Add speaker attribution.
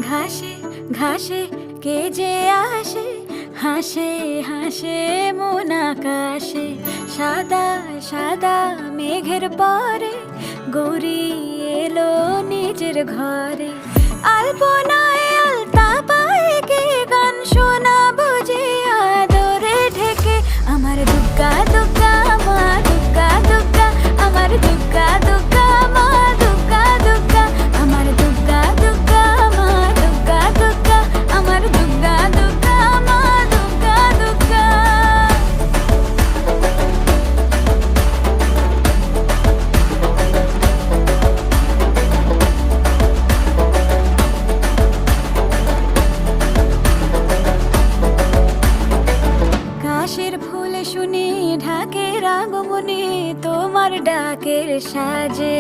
Speaker 1: ঘাসে ঘাসে কে যে আসে, হাসে হাসে মন আকাশে। সাদা সাদা মেঘের পরে গৌরী এলো নিজের ঘরে। আলপনায় আলতা পায়ে কে গান শোনাবো যে আদরে ঢেকে। আমার দুগ্গা দুগ্গা মা দুগ্গা দুগ্গা, আমার দুগ্গা দুগ্গা মা দুগ্গা দুগ্গা, আমার দুগ্গা দুগ্গা মা দুগ্গা দুগ্গা, আমার দুগ্গা দুগ্গা মা দুগ্গা দুগ্গা। কাশের ফুল শুনি ঢাকের আগমনে, তোমার ডাকের সাজে